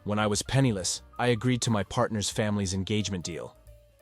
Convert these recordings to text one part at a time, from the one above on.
When I was penniless, I agreed to my partner's family's engagement deal.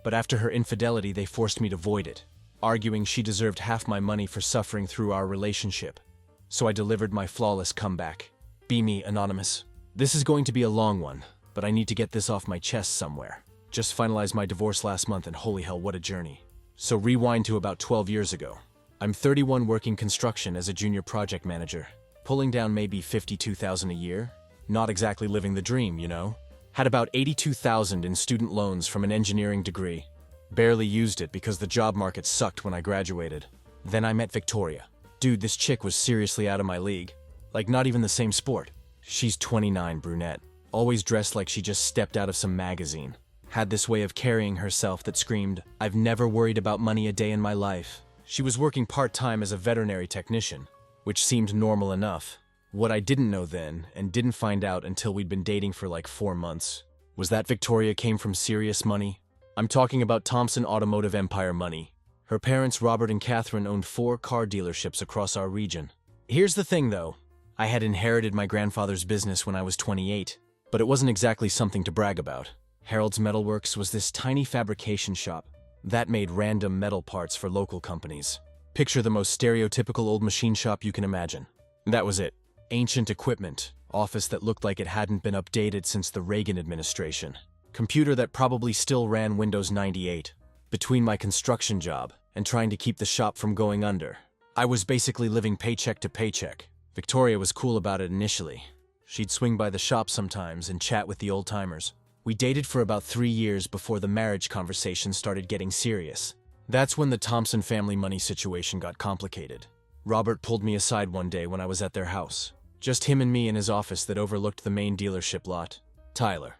But after her infidelity, they forced me to void it, arguing she deserved half my money for suffering through our relationship. So I delivered my flawless comeback. Be me, Anonymous. This is going to be a long one, but I need to get this off my chest somewhere. Just finalized my divorce last month and holy hell, what a journey. So rewind to about 12 years ago. I'm 31 working construction as a junior project manager, pulling down maybe $52,000 a year. Not exactly living the dream, you know? Had about $82,000 in student loans from an engineering degree. Barely used it because the job market sucked when I graduated. Then I met Victoria. Dude, this chick was seriously out of my league. Like not even the same sport. She's 29, brunette. Always dressed like she just stepped out of some magazine. Had this way of carrying herself that screamed, "I've never worried about money a day in my life." She was working part-time as a veterinary technician, which seemed normal enough. What I didn't know then, and didn't find out until we'd been dating for like 4 months, was that Victoria came from serious money. I'm talking about Thompson Automotive Empire money. Her parents, Robert and Catherine, owned 4 car dealerships across our region. Here's the thing though, I had inherited my grandfather's business when I was 28, but it wasn't exactly something to brag about. Harold's Metalworks was this tiny fabrication shop that made random metal parts for local companies. Picture the most stereotypical old machine shop you can imagine. That was it. Ancient equipment, office that looked like it hadn't been updated since the Reagan administration, computer that probably still ran Windows 98. Between my construction job and trying to keep the shop from going under, I was basically living paycheck to paycheck. Victoria was cool about it initially. She'd swing by the shop sometimes and chat with the old-timers. We dated for about 3 years before the marriage conversation started getting serious. That's when the Thompson family money situation got complicated. Robert pulled me aside one day when I was at their house. Just him and me in his office that overlooked the main dealership lot. "Tyler,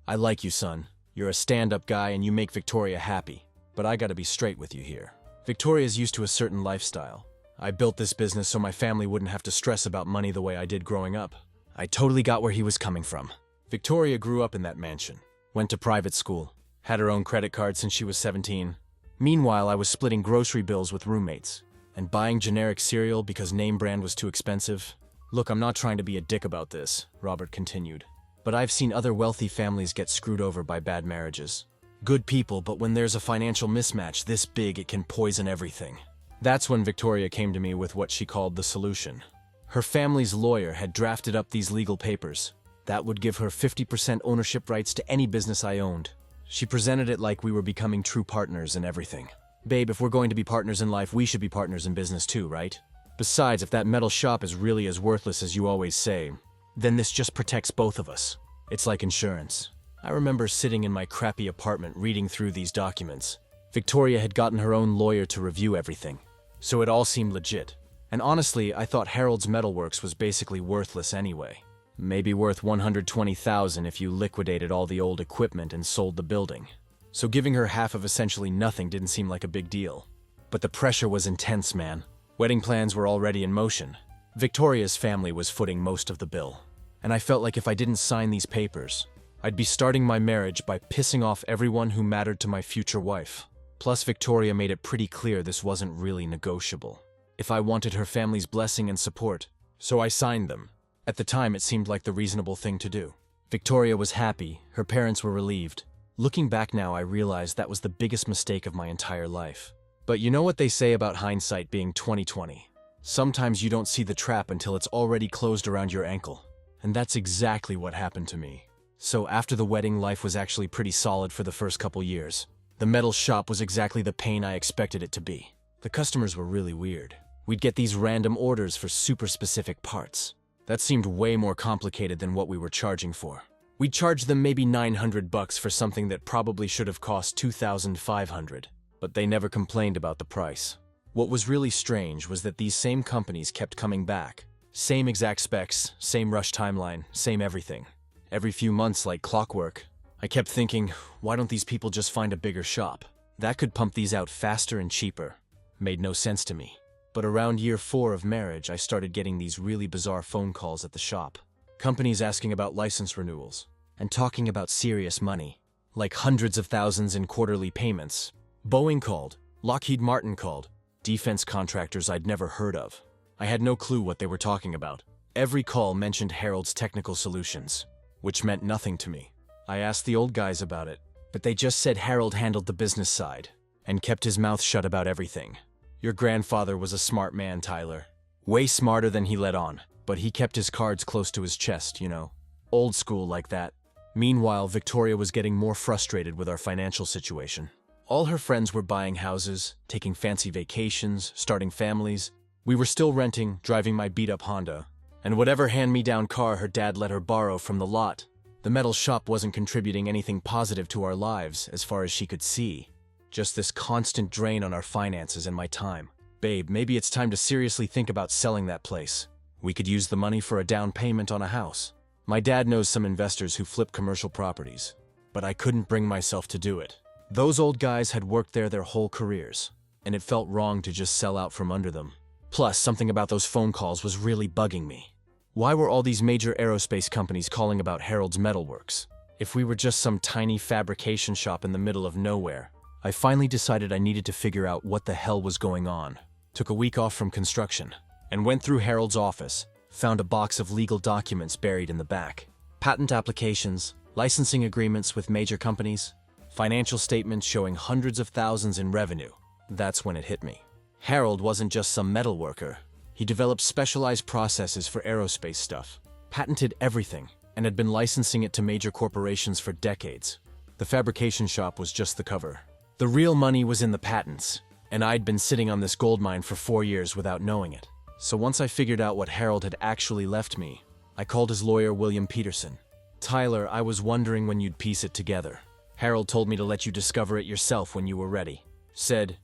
I like you, son. You're a stand-up guy and you make Victoria happy. But I gotta be straight with you here. Victoria's used to a certain lifestyle. I built this business so my family wouldn't have to stress about money the way I did growing up." I totally got where he was coming from. Victoria grew up in that mansion, went to private school, had her own credit card since she was 17. Meanwhile, I was splitting grocery bills with roommates and buying generic cereal because name brand was too expensive. "Look, I'm not trying to be a dick about this," Robert continued, "but I've seen other wealthy families get screwed over by bad marriages. Good people, but when there's a financial mismatch this big, it can poison everything." That's when Victoria came to me with what she called the solution. Her family's lawyer had drafted up these legal papers that would give her 50% ownership rights to any business I owned. She presented it like we were becoming true partners in everything. "Babe, if we're going to be partners in life, we should be partners in business too, right? Besides, if that metal shop is really as worthless as you always say, then this just protects both of us. It's like insurance." I remember sitting in my crappy apartment reading through these documents. Victoria had gotten her own lawyer to review everything, so it all seemed legit. And honestly, I thought Harold's Metalworks was basically worthless anyway. Maybe worth $120,000 if you liquidated all the old equipment and sold the building. So giving her half of essentially nothing didn't seem like a big deal. But the pressure was intense, man. Wedding plans were already in motion. Victoria's family was footing most of the bill. And I felt like if I didn't sign these papers, I'd be starting my marriage by pissing off everyone who mattered to my future wife. Plus, Victoria made it pretty clear this wasn't really negotiable. If I wanted her family's blessing and support, so I signed them. At the time, it seemed like the reasonable thing to do. Victoria was happy, her parents were relieved. Looking back now, I realized that was the biggest mistake of my entire life. But you know what they say about hindsight being 20/20? Sometimes you don't see the trap until it's already closed around your ankle. And that's exactly what happened to me. So after the wedding, life was actually pretty solid for the first couple years. The metal shop was exactly the pain I expected it to be. The customers were really weird. We'd get these random orders for super specific parts. That seemed way more complicated than what we were charging for. We'd charge them maybe $900 for something that probably should have cost $2,500, but they never complained about the price. What was really strange was that these same companies kept coming back. Same exact specs, same rush timeline, same everything. Every few months like clockwork. I kept thinking, why don't these people just find a bigger shop? That could pump these out faster and cheaper. Made no sense to me. But around year 4 of marriage, I started getting these really bizarre phone calls at the shop. Companies asking about license renewals, and talking about serious money, like hundreds of thousands in quarterly payments. Boeing called, Lockheed Martin called, defense contractors I'd never heard of. I had no clue what they were talking about. Every call mentioned Harold's technical solutions. which meant nothing to me. I asked the old guys about it, but they just said Harold handled the business side and kept his mouth shut about everything. Your grandfather was a smart man, Tyler. Way smarter than he let on, but he kept his cards close to his chest, you know. Old school like that. Meanwhile, Victoria was getting more frustrated with our financial situation. All her friends were buying houses, taking fancy vacations, starting families. We were still renting, driving my beat-up Honda, and whatever hand-me-down car her dad let her borrow from the lot. The metal shop wasn't contributing anything positive to our lives as far as she could see. Just this constant drain on our finances and my time. Babe, maybe it's time to seriously think about selling that place. We could use the money for a down payment on a house. My dad knows some investors who flip commercial properties, but I couldn't bring myself to do it. Those old guys had worked there their whole careers, and it felt wrong to just sell out from under them. Plus, something about those phone calls was really bugging me. Why were all these major aerospace companies calling about Harold's Metalworks? If we were just some tiny fabrication shop in the middle of nowhere. I finally decided I needed to figure out what the hell was going on. Took a week off from construction, and went through Harold's office, found a box of legal documents buried in the back. Patent applications, licensing agreements with major companies, financial statements showing hundreds of thousands in revenue. That's when it hit me. Harold wasn't just some metal worker. He developed specialized processes for aerospace stuff, patented everything, and had been licensing it to major corporations for decades. The fabrication shop was just the cover. The real money was in the patents, and I'd been sitting on this gold mine for 4 years without knowing it. So once I figured out what Harold had actually left me, I called his lawyer, William Peterson. Tyler, I was wondering when you'd piece it together. Harold told me to let you discover it yourself when you were ready. Said,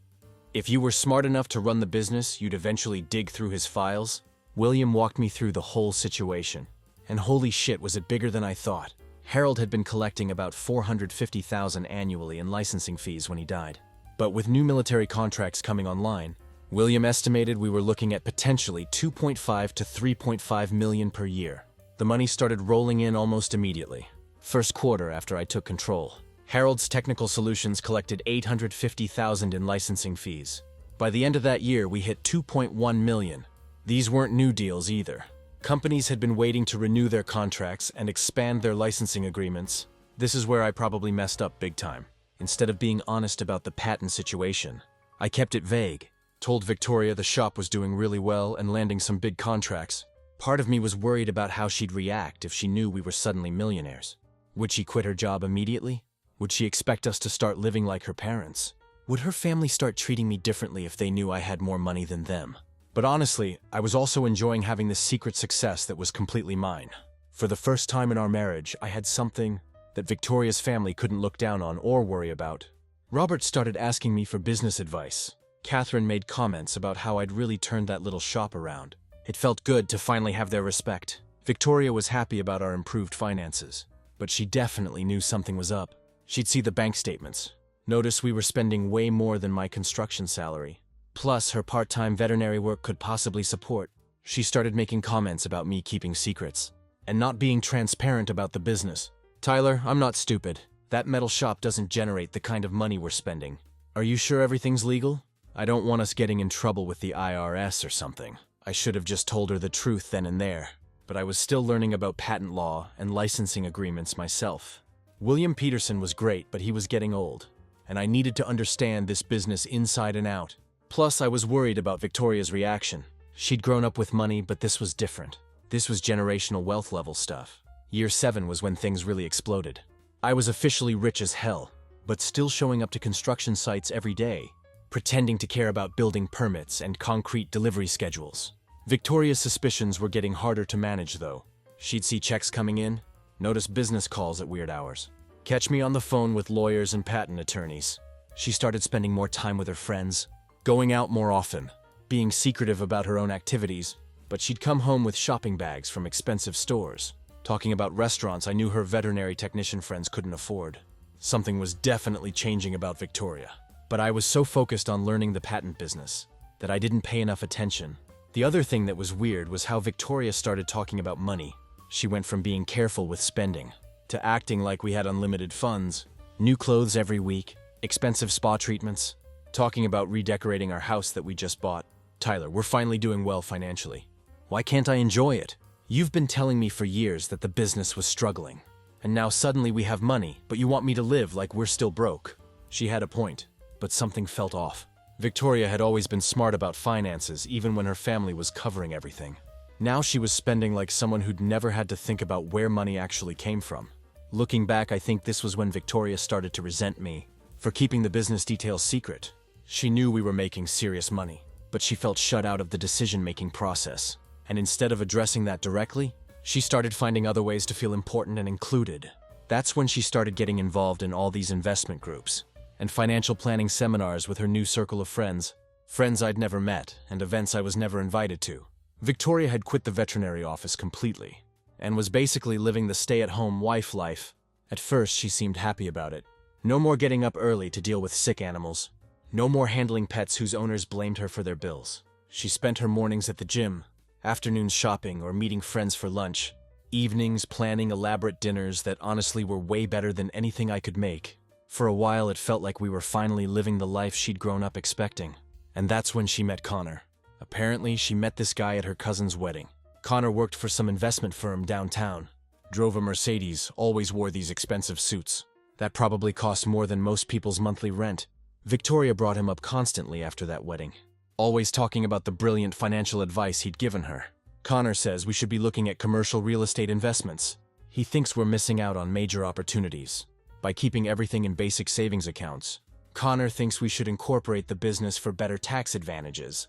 if you were smart enough to run the business, you'd eventually dig through his files. William walked me through the whole situation. And holy shit, was it bigger than I thought. Harold had been collecting about $450,000 annually in licensing fees when he died. But with new military contracts coming online, William estimated we were looking at potentially $2.5 to $3.5 million per year. The money started rolling in almost immediately. First quarter after I took control. Harold's Technical Solutions collected $850,000 in licensing fees. By the end of that year, we hit $2.1 million. These weren't new deals either. Companies had been waiting to renew their contracts and expand their licensing agreements. This is where I probably messed up big time. Instead of being honest about the patent situation, I kept it vague. Told Victoria the shop was doing really well and landing some big contracts. Part of me was worried about how she'd react if she knew we were suddenly millionaires. Would she quit her job immediately? Would she expect us to start living like her parents? Would her family start treating me differently if they knew I had more money than them? But honestly, I was also enjoying having this secret success that was completely mine. For the first time in our marriage, I had something that Victoria's family couldn't look down on or worry about. Robert started asking me for business advice. Catherine made comments about how I'd really turned that little shop around. It felt good to finally have their respect. Victoria was happy about our improved finances, but she definitely knew something was up. She'd see the bank statements, notice we were spending way more than my construction salary. Plus, her part-time veterinary work could possibly support. She started making comments about me keeping secrets and not being transparent about the business. Tyler, I'm not stupid. That metal shop doesn't generate the kind of money we're spending. Are you sure everything's legal? I don't want us getting in trouble with the IRS or something. I should have just told her the truth then and there, but I was still learning about patent law and licensing agreements myself. William Peterson was great, but he was getting old, and I needed to understand this business inside and out. Plus, I was worried about Victoria's reaction. She'd grown up with money, but this was different. This was generational wealth level stuff. Year 7 was when things really exploded. I was officially rich as hell, but still showing up to construction sites every day, pretending to care about building permits and concrete delivery schedules. Victoria's suspicions were getting harder to manage, though. She'd see checks coming in, notice business calls at weird hours, catch me on the phone with lawyers and patent attorneys. She started spending more time with her friends, going out more often, being secretive about her own activities, but she'd come home with shopping bags from expensive stores, talking about restaurants I knew her veterinary technician friends couldn't afford. Something was definitely changing about Victoria, but I was so focused on learning the patent business that I didn't pay enough attention. The other thing that was weird was how Victoria started talking about money. She went from being careful with spending to acting like we had unlimited funds, new clothes every week, expensive spa treatments, talking about redecorating our house that we just bought. Tyler, we're finally doing well financially. Why can't I enjoy it? You've been telling me for years that the business was struggling. And now suddenly we have money, but you want me to live like we're still broke. She had a point, but something felt off. Victoria had always been smart about finances, even when her family was covering everything. Now she was spending like someone who'd never had to think about where money actually came from. Looking back, I think this was when Victoria started to resent me for keeping the business details secret. She knew we were making serious money, but she felt shut out of the decision-making process. And instead of addressing that directly, she started finding other ways to feel important and included. That's when she started getting involved in all these investment groups and financial planning seminars with her new circle of friends. Friends I'd never met and events I was never invited to. Victoria had quit the veterinary office completely and was basically living the stay-at-home wife life. At first, she seemed happy about it. No more getting up early to deal with sick animals. No more handling pets whose owners blamed her for their bills. She spent her mornings at the gym, afternoons shopping or meeting friends for lunch, evenings planning elaborate dinners that honestly were way better than anything I could make. For a while, it felt like we were finally living the life she'd grown up expecting. And that's when she met Connor. Apparently, she met this guy at her cousin's wedding. Connor worked for some investment firm downtown, drove a Mercedes, always wore these expensive suits. That probably cost more than most people's monthly rent. Victoria brought him up constantly after that wedding, always talking about the brilliant financial advice he'd given her. Connor says we should be looking at commercial real estate investments. He thinks we're missing out on major opportunities by keeping everything in basic savings accounts. Connor thinks we should incorporate the business for better tax advantages.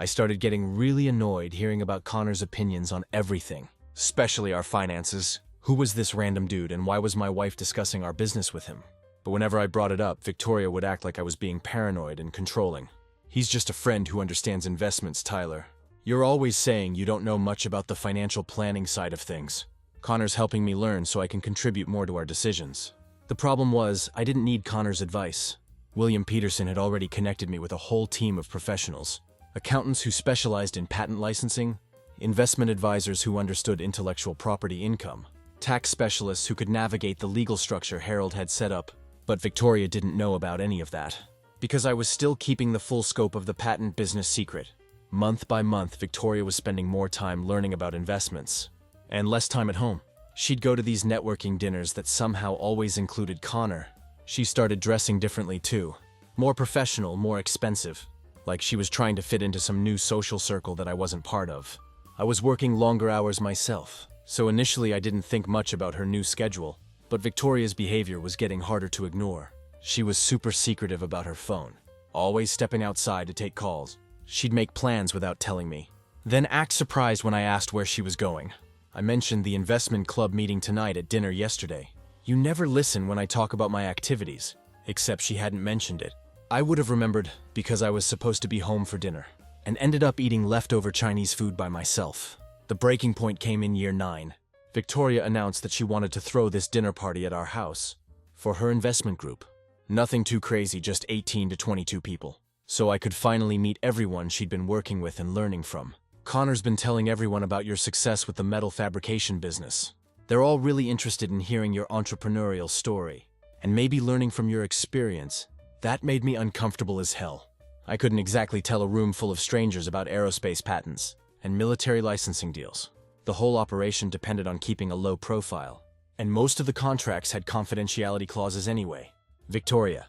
I started getting really annoyed hearing about Connor's opinions on everything, especially our finances. Who was this random dude and why was my wife discussing our business with him? But whenever I brought it up, Victoria would act like I was being paranoid and controlling. He's just a friend who understands investments, Tyler. You're always saying you don't know much about the financial planning side of things. Connor's helping me learn so I can contribute more to our decisions. The problem was, I didn't need Connor's advice. William Peterson had already connected me with a whole team of professionals. Accountants who specialized in patent licensing, investment advisors who understood intellectual property income, tax specialists who could navigate the legal structure Harold had set up. But Victoria didn't know about any of that, because I was still keeping the full scope of the patent business secret. Month by month, Victoria was spending more time learning about investments, and less time at home. She'd go to these networking dinners that somehow always included Connor. She started dressing differently too. More professional, more expensive. Like she was trying to fit into some new social circle that I wasn't part of. I was working longer hours myself, so initially I didn't think much about her new schedule. But Victoria's behavior was getting harder to ignore. She was super secretive about her phone, always stepping outside to take calls. She'd make plans without telling me, then act surprised when I asked where she was going. I mentioned the investment club meeting tonight at dinner yesterday. You never listen when I talk about my activities, except she hadn't mentioned it. I would have remembered because I was supposed to be home for dinner, and ended up eating leftover Chinese food by myself. The breaking point came in year 9. Victoria announced that she wanted to throw this dinner party at our house for her investment group. Nothing too crazy, just 18 to 22 people. So I could finally meet everyone she'd been working with and learning from. Connor's been telling everyone about your success with the metal fabrication business. They're all really interested in hearing your entrepreneurial story and maybe learning from your experience. That made me uncomfortable as hell. I couldn't exactly tell a room full of strangers about aerospace patents and military licensing deals. The whole operation depended on keeping a low profile, and most of the contracts had confidentiality clauses anyway. Victoria,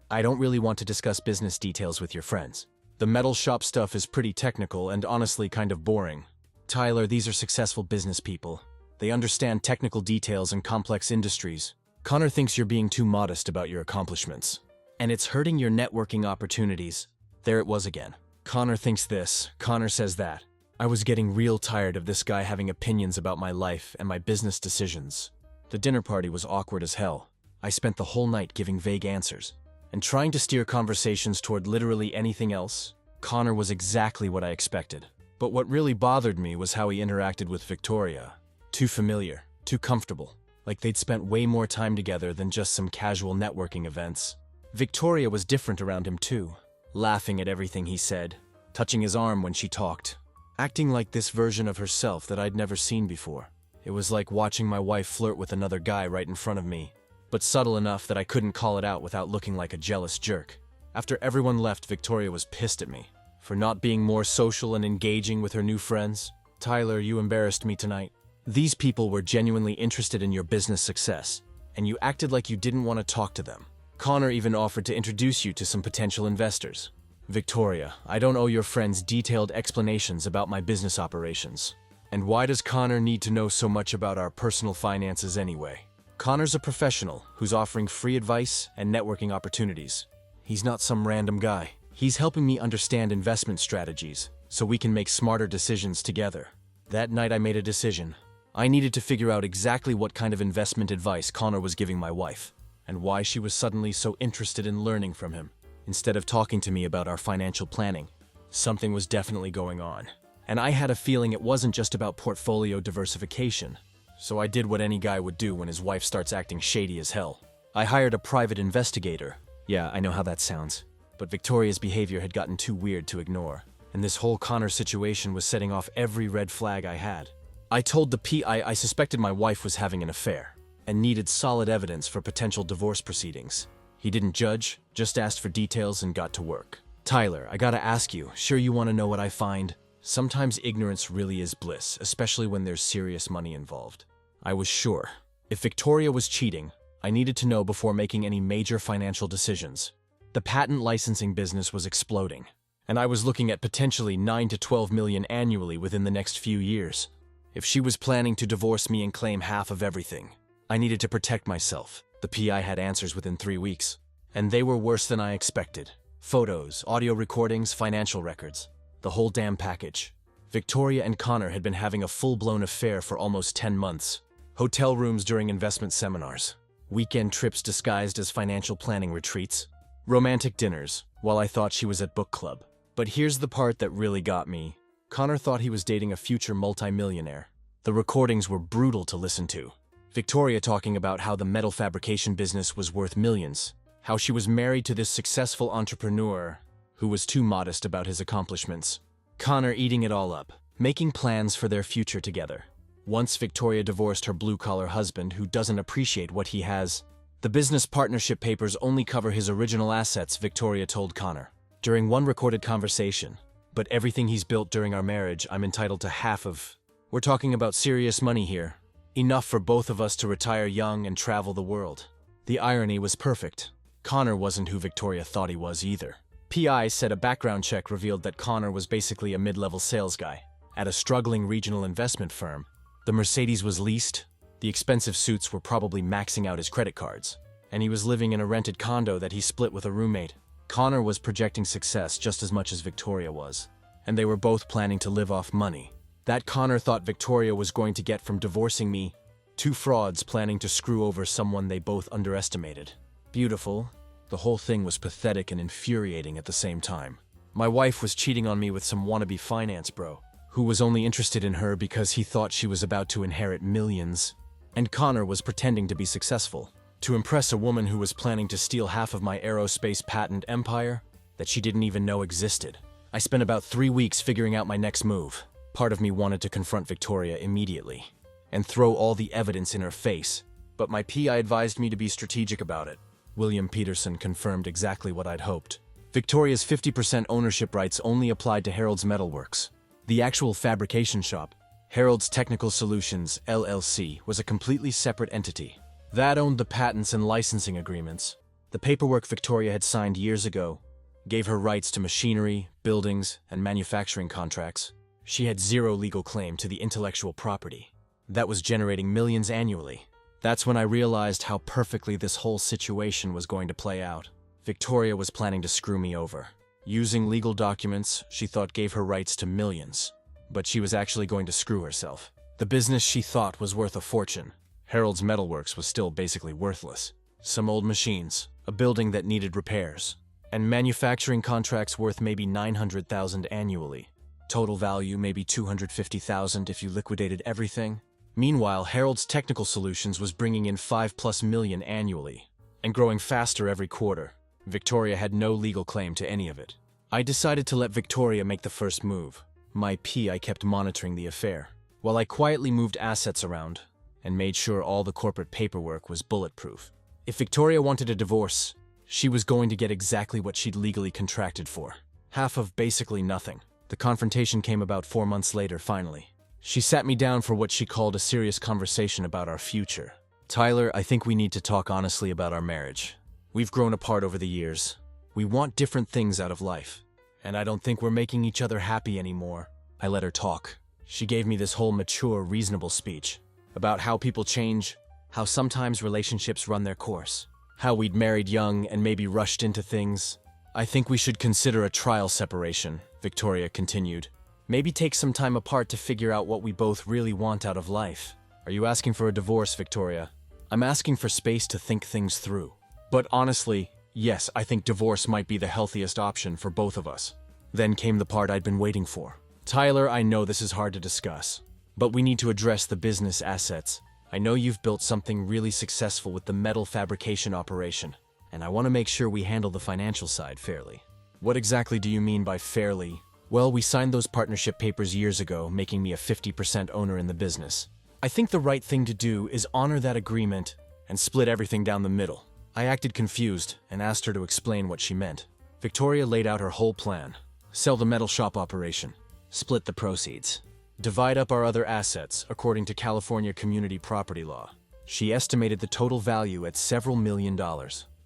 I don't really want to discuss business details with your friends. The metal shop stuff is pretty technical and honestly kind of boring. Tyler, these are successful business people. They understand technical details and complex industries. Connor thinks you're being too modest about your accomplishments, and it's hurting your networking opportunities. There it was again. Connor thinks this, Connor says that. I was getting real tired of this guy having opinions about my life and my business decisions. The dinner party was awkward as hell. I spent the whole night giving vague answers and trying to steer conversations toward literally anything else. Connor was exactly what I expected. But what really bothered me was how he interacted with Victoria. Too familiar, too comfortable, like they'd spent way more time together than just some casual networking events. Victoria was different around him too, laughing at everything he said, touching his arm when she talked, acting like this version of herself that I'd never seen before. It was like watching my wife flirt with another guy right in front of me, but subtle enough that I couldn't call it out without looking like a jealous jerk. After everyone left, Victoria was pissed at me for not being more social and engaging with her new friends. Tyler, you embarrassed me tonight. These people were genuinely interested in your business success, and you acted like you didn't want to talk to them. Connor even offered to introduce you to some potential investors. Victoria, I don't owe your friends detailed explanations about my business operations. And why does Connor need to know so much about our personal finances anyway? Connor's a professional who's offering free advice and networking opportunities. He's not some random guy. He's helping me understand investment strategies so we can make smarter decisions together. That night I made a decision. I needed to figure out exactly what kind of investment advice Connor was giving my wife, and why she was suddenly so interested in learning from him, instead of talking to me about our financial planning. Something was definitely going on, and I had a feeling it wasn't just about portfolio diversification. So I did what any guy would do when his wife starts acting shady as hell. I hired a private investigator. Yeah, I know how that sounds. But Victoria's behavior had gotten too weird to ignore, and this whole Connor situation was setting off every red flag I had. I told the PI I suspected my wife was having an affair, and needed solid evidence for potential divorce proceedings. He didn't judge, just asked for details and got to work. Tyler, I gotta ask you, sure you wanna know what I find? Sometimes ignorance really is bliss, especially when there's serious money involved. I was sure. If Victoria was cheating, I needed to know before making any major financial decisions. The patent licensing business was exploding, and I was looking at potentially 9 to 12 million annually within the next few years. If she was planning to divorce me and claim half of everything, I needed to protect myself. The PI had answers within 3 weeks, and they were worse than I expected. Photos, audio recordings, financial records. The whole damn package. Victoria and Connor had been having a full-blown affair for almost 10 months. Hotel rooms during investment seminars. Weekend trips disguised as financial planning retreats. Romantic dinners, while I thought she was at book club. But here's the part that really got me. Connor thought he was dating a future multimillionaire. The recordings were brutal to listen to. Victoria talking about how the metal fabrication business was worth millions. How she was married to this successful entrepreneur who was too modest about his accomplishments. Connor eating it all up, making plans for their future together. Once Victoria divorced her blue-collar husband who doesn't appreciate what he has. The business partnership papers only cover his original assets, Victoria told Connor. During one recorded conversation. But everything he's built during our marriage, I'm entitled to half of. We're talking about serious money here. Enough for both of us to retire young and travel the world. The irony was perfect. Connor wasn't who Victoria thought he was either. PI said a background check revealed that Connor was basically a mid-level sales guy. At a struggling regional investment firm, the Mercedes was leased, the expensive suits were probably maxing out his credit cards, and he was living in a rented condo that he split with a roommate. Connor was projecting success just as much as Victoria was, and they were both planning to live off money. That Connor thought Victoria was going to get from divorcing me. Two frauds planning to screw over someone they both underestimated. Beautiful. The whole thing was pathetic and infuriating at the same time. My wife was cheating on me with some wannabe finance bro, who was only interested in her because he thought she was about to inherit millions. And Connor was pretending to be successful, to impress a woman who was planning to steal half of my aerospace patent empire that she didn't even know existed. I spent about 3 weeks figuring out my next move. Part of me wanted to confront Victoria immediately and throw all the evidence in her face, but my PI advised me to be strategic about it. William Peterson confirmed exactly what I'd hoped. Victoria's 50% ownership rights only applied to Harold's Metalworks. The actual fabrication shop, Harold's Technical Solutions, LLC, was a completely separate entity. That owned the patents and licensing agreements. The paperwork Victoria had signed years ago gave her rights to machinery, buildings, and manufacturing contracts. She had zero legal claim to the intellectual property. That was generating millions annually. That's when I realized how perfectly this whole situation was going to play out. Victoria was planning to screw me over. Using legal documents she thought gave her rights to millions, but she was actually going to screw herself. The business she thought was worth a fortune. Harold's Metalworks was still basically worthless. Some old machines, a building that needed repairs, and manufacturing contracts worth maybe $900,000 annually. Total value maybe $250,000 if you liquidated everything. Meanwhile, Harold's Technical Solutions was bringing in $5+ million annually, and growing faster every quarter. Victoria had no legal claim to any of it. I decided to let Victoria make the first move. My PI kept monitoring the affair, while I quietly moved assets around and made sure all the corporate paperwork was bulletproof. If Victoria wanted a divorce, she was going to get exactly what she'd legally contracted for. Half of basically nothing. The confrontation came about 4 months later, finally. She sat me down for what she called a serious conversation about our future. Tyler, I think we need to talk honestly about our marriage. We've grown apart over the years. We want different things out of life. And I don't think we're making each other happy anymore. I let her talk. She gave me this whole mature, reasonable speech about how people change, how sometimes relationships run their course, how we'd married young and maybe rushed into things. I think we should consider a trial separation, Victoria continued. Maybe take some time apart to figure out what we both really want out of life. Are you asking for a divorce, Victoria? I'm asking for space to think things through. But honestly, yes, I think divorce might be the healthiest option for both of us. Then came the part I'd been waiting for. Tyler, I know this is hard to discuss, but we need to address the business assets. I know you've built something really successful with the metal fabrication operation, and I want to make sure we handle the financial side fairly. What exactly do you mean by fairly? Well, we signed those partnership papers years ago, making me a 50% owner in the business. I think the right thing to do is honor that agreement and split everything down the middle. I acted confused and asked her to explain what she meant. Victoria laid out her whole plan. Sell the metal shop operation. Split the proceeds. Divide up our other assets according to California community property law. She estimated the total value at several $1 million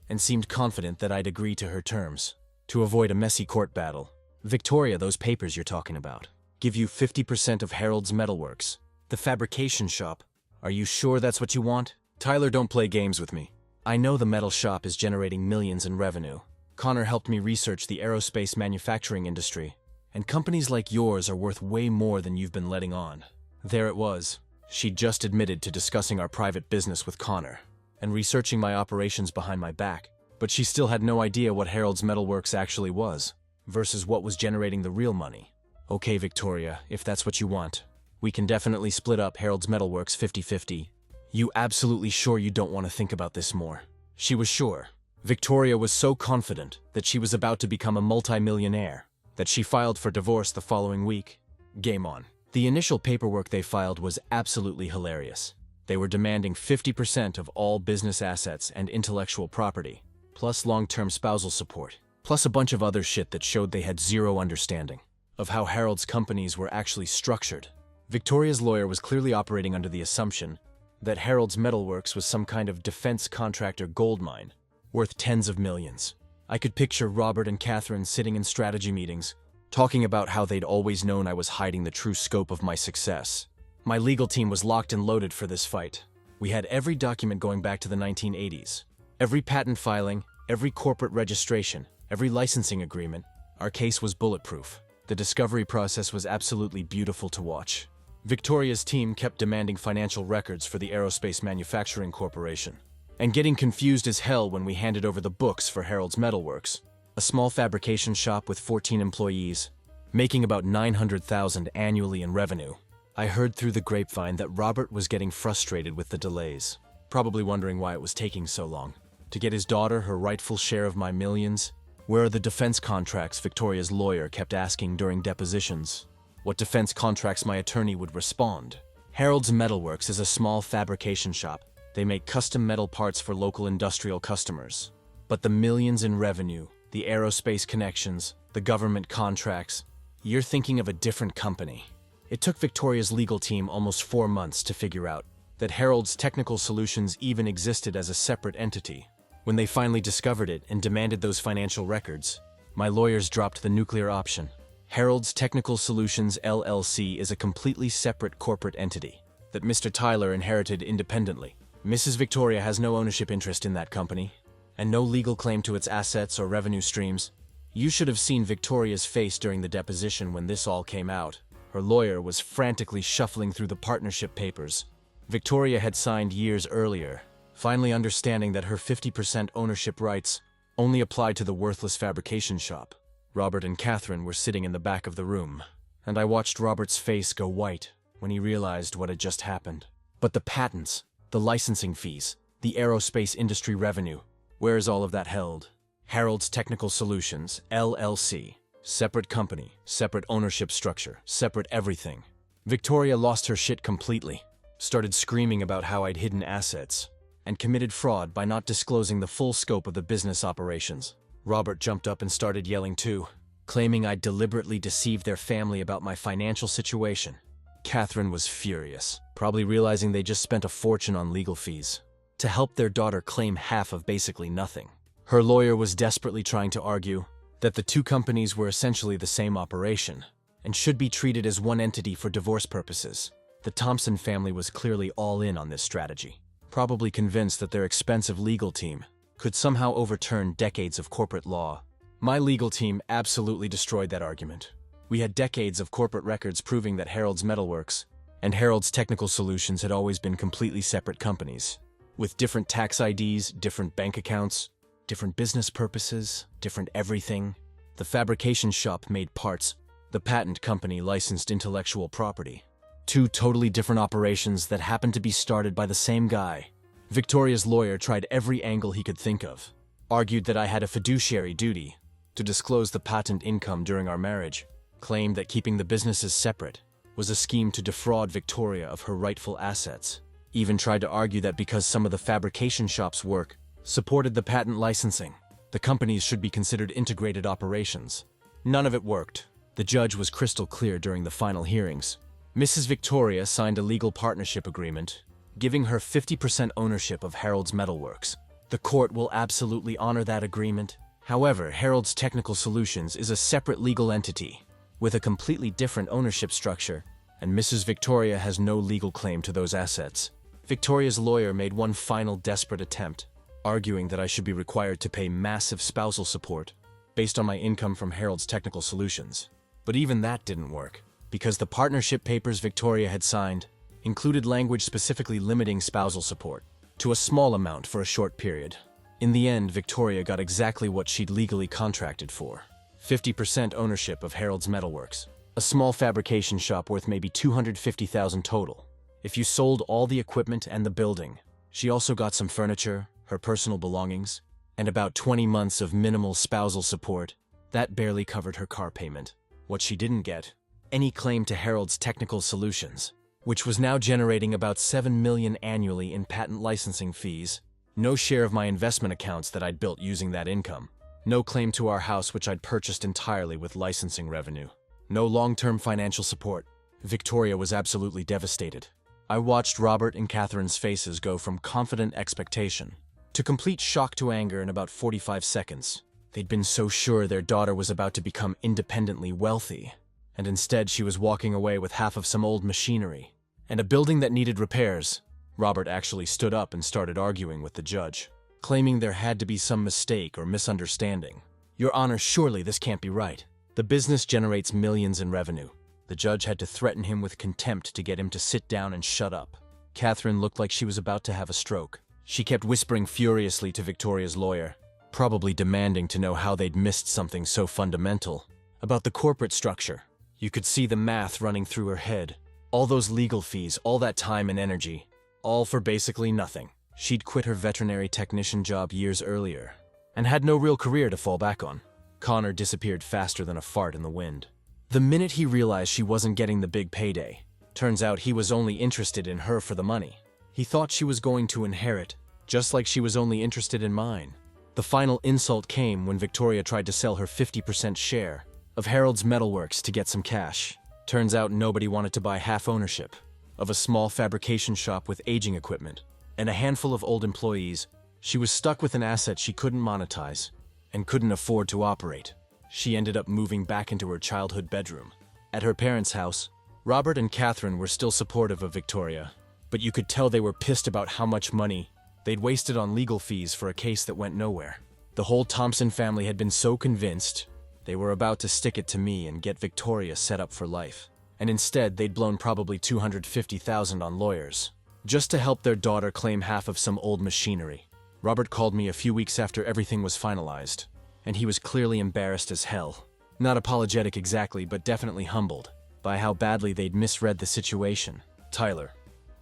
and seemed confident that I'd agree to her terms. To avoid a messy court battle, Victoria, those papers you're talking about give you 50% of Harold's Metalworks, the fabrication shop. Are you sure that's what you want? Tyler, don't play games with me. I know the metal shop is generating millions in revenue. Connor helped me research the aerospace manufacturing industry, and companies like yours are worth way more than you've been letting on. There it was. She'd just admitted to discussing our private business with Connor and researching my operations behind my back, but she still had no idea what Harold's Metalworks actually was versus what was generating the real money. Okay, Victoria, if that's what you want, we can definitely split up Harold's Metalworks 50-50. You absolutely sure you don't want to think about this more? She was sure. Victoria was so confident that she was about to become a multi-millionaire that she filed for divorce the following week. Game on. The initial paperwork they filed was absolutely hilarious. They were demanding 50% of all business assets and intellectual property, plus long-term spousal support, plus a bunch of other shit that showed they had zero understanding of how Harold's companies were actually structured. Victoria's lawyer was clearly operating under the assumption that Harold's Metalworks was some kind of defense contractor goldmine, worth tens of millions. I could picture Robert and Catherine sitting in strategy meetings, talking about how they'd always known I was hiding the true scope of my success. My legal team was locked and loaded for this fight. We had every document going back to the 1980s. Every patent filing, every corporate registration, every licensing agreement. Our case was bulletproof. The discovery process was absolutely beautiful to watch. Victoria's team kept demanding financial records for the Aerospace Manufacturing Corporation, and getting confused as hell when we handed over the books for Harold's Metalworks, a small fabrication shop with 14 employees, making about $900,000 annually in revenue. I heard through the grapevine that Robert was getting frustrated with the delays, probably wondering why it was taking so long. To get his daughter her rightful share of my millions? Where are the defense contracts Victoria's lawyer kept asking during depositions? What defense contracts my attorney would respond? Harold's Metalworks is a small fabrication shop. They make custom metal parts for local industrial customers. But the millions in revenue, the aerospace connections, the government contracts, you're thinking of a different company. It took Victoria's legal team almost 4 months to figure out that Harold's Technical Solutions even existed as a separate entity. When they finally discovered it and demanded those financial records, my lawyers dropped the nuclear option. Harold's Technical Solutions LLC is a completely separate corporate entity that Mr. Tyler inherited independently. Mrs. Victoria has no ownership interest in that company, and no legal claim to its assets or revenue streams. You should have seen Victoria's face during the deposition when this all came out. Her lawyer was frantically shuffling through the partnership papers Victoria had signed years earlier, finally understanding that her 50% ownership rights only applied to the worthless fabrication shop. Robert and Catherine were sitting in the back of the room, and I watched Robert's face go white when he realized what had just happened. But the patents, the licensing fees, the aerospace industry revenue, where is all of that held? Harold's Technical Solutions, LLC. Separate company, separate ownership structure, separate everything. Victoria lost her shit completely, started screaming about how I'd hidden assets, and committed fraud by not disclosing the full scope of the business operations. Robert jumped up and started yelling too, claiming I'd deliberately deceived their family about my financial situation. Catherine was furious, probably realizing they just spent a fortune on legal fees to help their daughter claim half of basically nothing. Her lawyer was desperately trying to argue that the two companies were essentially the same operation and should be treated as one entity for divorce purposes. The Thompson family was clearly all in on this strategy, probably convinced that their expensive legal team could somehow overturn decades of corporate law. My legal team absolutely destroyed that argument. We had decades of corporate records proving that Harold's Metalworks and Harold's Technical Solutions had always been completely separate companies, with different tax IDs, different bank accounts, different business purposes, different everything. The fabrication shop made parts. The patent company licensed intellectual property. Two totally different operations that happened to be started by the same guy. Victoria's lawyer tried every angle he could think of, argued that I had a fiduciary duty to disclose the patent income during our marriage, claimed that keeping the businesses separate was a scheme to defraud Victoria of her rightful assets, even tried to argue that because some of the fabrication shop's work supported the patent licensing, the companies should be considered integrated operations. None of it worked. The judge was crystal clear during the final hearings. Mrs. Victoria signed a legal partnership agreement, giving her 50% ownership of Harold's Metalworks. The court will absolutely honor that agreement. However, Harold's Technical Solutions is a separate legal entity with a completely different ownership structure, and Mrs. Victoria has no legal claim to those assets. Victoria's lawyer made one final desperate attempt, arguing that I should be required to pay massive spousal support based on my income from Harold's Technical Solutions. But even that didn't work, because the partnership papers Victoria had signed included language specifically limiting spousal support to a small amount for a short period. In the end, Victoria got exactly what she'd legally contracted for: 50% ownership of Harold's Metalworks, a small fabrication shop worth maybe $250,000 total. If you sold all the equipment and the building, she also got some furniture, her personal belongings, and about 20 months of minimal spousal support. That barely covered her car payment. What she didn't get, any claim to Harold's Technical Solutions, which was now generating about $7 million annually in patent licensing fees, no share of my investment accounts that I'd built using that income, no claim to our house which I'd purchased entirely with licensing revenue, no long-term financial support. Victoria was absolutely devastated. I watched Robert and Catherine's faces go from confident expectation to complete shock to anger in about 45 seconds. They'd been so sure their daughter was about to become independently wealthy, and instead she was walking away with half of some old machinery and a building that needed repairs. Robert actually stood up and started arguing with the judge, claiming there had to be some mistake or misunderstanding. "Your Honor, surely this can't be right. The business generates millions in revenue." The judge had to threaten him with contempt to get him to sit down and shut up. Catherine looked like she was about to have a stroke. She kept whispering furiously to Victoria's lawyer, probably demanding to know how they'd missed something so fundamental about the corporate structure. You could see the math running through her head. All those legal fees, all that time and energy, all for basically nothing. She'd quit her veterinary technician job years earlier and had no real career to fall back on. Connor disappeared faster than a fart in the wind. The minute he realized she wasn't getting the big payday, turns out he was only interested in her for the money. He thought she was going to inherit, just like she was only interested in mine. The final insult came when Victoria tried to sell her 50% share of Harold's Metalworks to get some cash. Turns out nobody wanted to buy half ownership of a small fabrication shop with aging equipment and a handful of old employees. She was stuck with an asset she couldn't monetize and couldn't afford to operate. She ended up moving back into her childhood bedroom at her parents' house. Robert and Catherine were still supportive of Victoria, but you could tell they were pissed about how much money they'd wasted on legal fees for a case that went nowhere. The whole Thompson family had been so convinced they were about to stick it to me and get Victoria set up for life. And instead, they'd blown probably $250,000 on lawyers, just to help their daughter claim half of some old machinery. Robert called me a few weeks after everything was finalized, and he was clearly embarrassed as hell. Not apologetic exactly, but definitely humbled by how badly they'd misread the situation. "Tyler,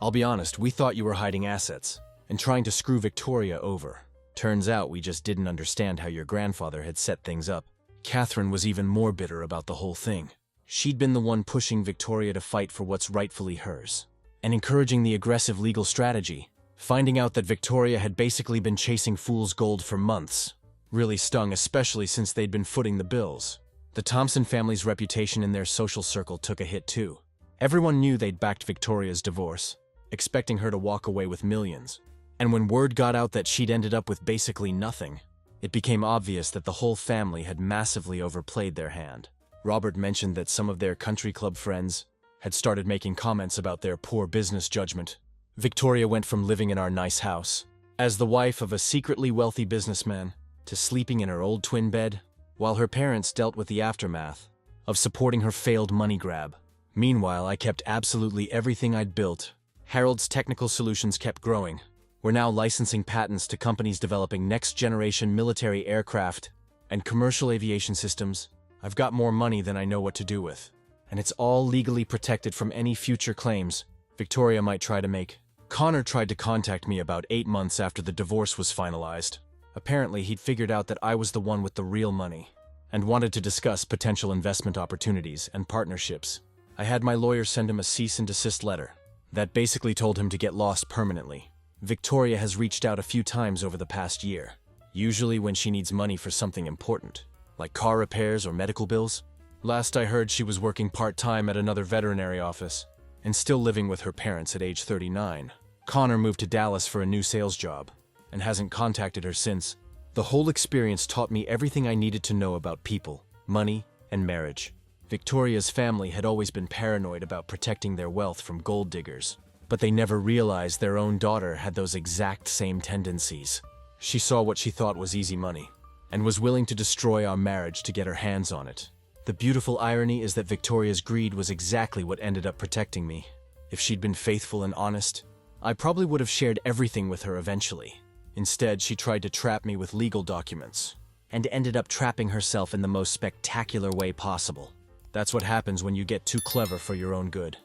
I'll be honest, we thought you were hiding assets and trying to screw Victoria over. Turns out we just didn't understand how your grandfather had set things up." Catherine was even more bitter about the whole thing. She'd been the one pushing Victoria to fight for what's rightfully hers and encouraging the aggressive legal strategy. Finding out that Victoria had basically been chasing fool's gold for months really stung, especially since they'd been footing the bills. The Thompson family's reputation in their social circle took a hit too. Everyone knew they'd backed Victoria's divorce, expecting her to walk away with millions. And when word got out that she'd ended up with basically nothing, it became obvious that the whole family had massively overplayed their hand. Robert mentioned that some of their country club friends had started making comments about their poor business judgment. Victoria went from living in our nice house, as the wife of a secretly wealthy businessman, to sleeping in her old twin bed, while her parents dealt with the aftermath of supporting her failed money grab. Meanwhile, I kept absolutely everything I'd built. Harold's technical solutions kept growing. We're now licensing patents to companies developing next-generation military aircraft and commercial aviation systems. I've got more money than I know what to do with, and it's all legally protected from any future claims Victoria might try to make. Connor tried to contact me about 8 months after the divorce was finalized. Apparently, he'd figured out that I was the one with the real money and wanted to discuss potential investment opportunities and partnerships. I had my lawyer send him a cease and desist letter that basically told him to get lost permanently. Victoria has reached out a few times over the past year, usually when she needs money for something important, like car repairs or medical bills. Last I heard, she was working part-time at another veterinary office and still living with her parents at age 39. Connor moved to Dallas for a new sales job and hasn't contacted her since. The whole experience taught me everything I needed to know about people, money, and marriage. Victoria's family had always been paranoid about protecting their wealth from gold diggers, but they never realized their own daughter had those exact same tendencies. She saw what she thought was easy money and was willing to destroy our marriage to get her hands on it. The beautiful irony is that Victoria's greed was exactly what ended up protecting me. If she'd been faithful and honest, I probably would have shared everything with her eventually. Instead, she tried to trap me with legal documents and ended up trapping herself in the most spectacular way possible. That's what happens when you get too clever for your own good.